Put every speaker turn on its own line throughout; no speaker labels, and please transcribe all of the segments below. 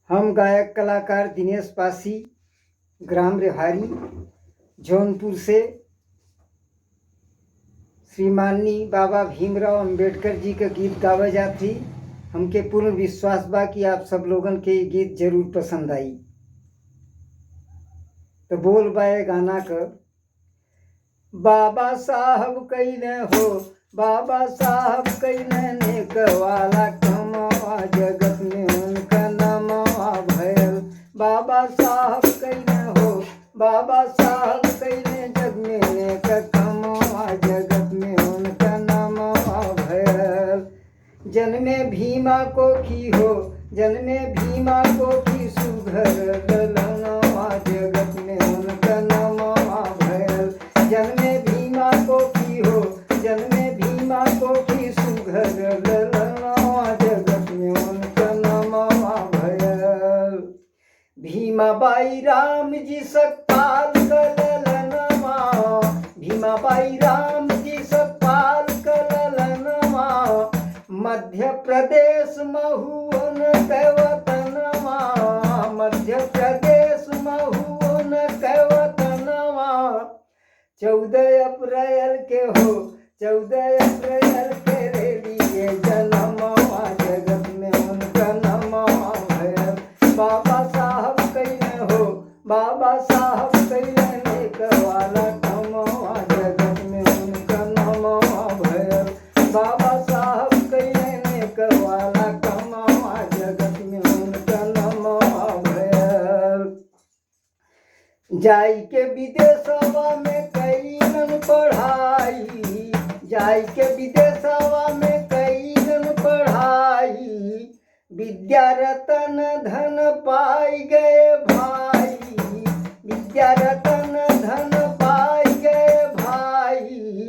हम गायक कलाकार दिनेश पासी, ग्राम रेहारी, जौनपुर से श्रीमानी बाबा भीमराव अंबेडकर जी का गीत गावे जाती। हमके पूर्ण विश्वास बा कि आप सब लोगन के गीत जरूर पसंद आई। तो बोल बाए गाना का। बाबा साहब कईने हो, बाबा साहब कईने नेक वाला कमवा, जगत में उनका नामवा भयल। बाबा साहब कईने हो, बाबा साहब कईने जग में नेक कमवा, जगत में उनका नामवा भयल। जन्मे भीमा को की हो, जन्मे भीमा को की सुघर ललनवा, जगत में उनका नामवा भयल। जन्मे भीमा को की हो, जन्मे भीमा को की सुघर ललनवा, जगत में उनका नामवा भयल। भीमा बाई राम जी सकपाल कललनवा, भीमा बाई राम जी सकपाल कललनवा, मध्य प्रदेश महुवन कैवतनवा, मध्य प्रदेश महुवन कैवतनवा। 14 अप्रैल के हो, 14 अप्रैल के रे लिए जन्मवा, जगत में उनका नामवा भयल। बाबा साहब कईने हो, बाबा साहब कईने नेक वाला कमवा, जगत में उनका नामवा भयल। बाबा साहब कईने नेक वाला कमवा, जगत में उनका नामवा भयल। जाई के विदेशवा में कईनन पढ़ाई, जाई के विदेशवा में कईनन पढ़ाई, विद्या रतन धन पाई गए भाई, विद्या रतन धन पाई गए भाई।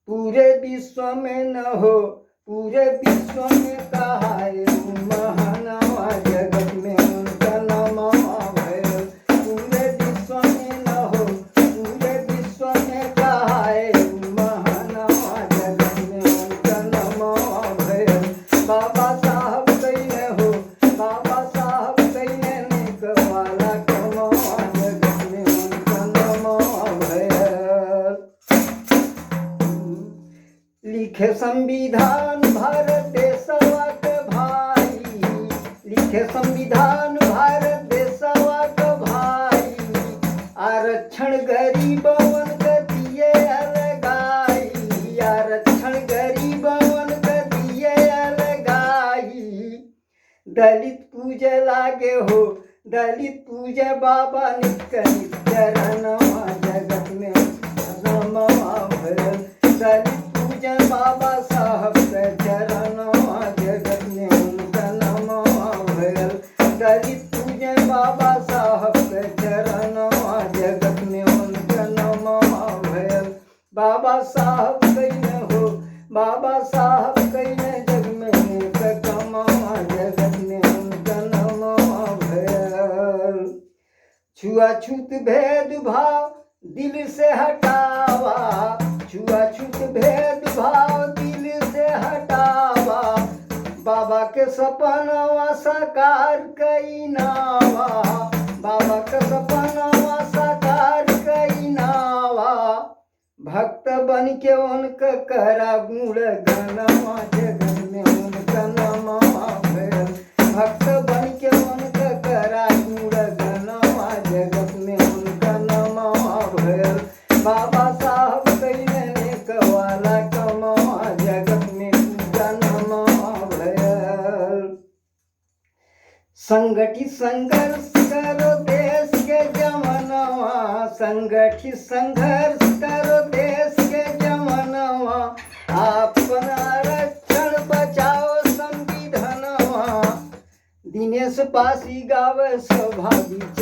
पूरे विश्व में न हो, पूरे विश्व में कहाए महानवा, जगत में उनका नामवा भयल। पूरे विश्व में न हो, पूरे विश्व में कहाए महानवा, जगत में उनका नामवा भयल। बाबा साहब कईने हो, बाबा साहब कईने नेक वाला कमवा, जगत में उनका नामवा भयल। लिखे संविधान भारत देशवा के भाई, लिखे संविधान भारत देशवा के भाई। आरक्षण गरीबवन के दिए अलगाई, आरक्षण गरीबवन के दिए अलगाई। दलित पूजे लागे हो, दलित पूजे बाबा नित्य नित्यरनवा, जगत में नामवा भयल। दलित पूजे बाबा साहब के चरणवा, जगत में उनका नामवा भयल। दलित पूजे बाबा साहब के चरणवा, जगत में उनका नामवा भयल। बाबा साहब कईने हो, बाबा साहब कईने जग में नेक कमवा, जगत में उनका नामवा भयल। छुआछूत भेदभाव दिल से हटावा, छुआछूत भेदभाव दिल से हटावा। बाबा के सपनवा साकार कईनावा, बाबा के सपनवा साकार कईनावा। भक्त बन के उनका करा गुण गनवा, जगत में उनका नामवा भयल। भक्त बन के उनका करा गुण गनवा, जगत में उनका नामवा भयल। बाबा साहब कईने नेक वाला कमवा, जगत में उनका नामवा भयल। संगठित संघर्ष करो देश के जवानवा, संगठित संघर्ष करो देश के जवानवा। आपन आरक्षण बचाओ संविधानवा। दिनेश पासी गावे सभा बीच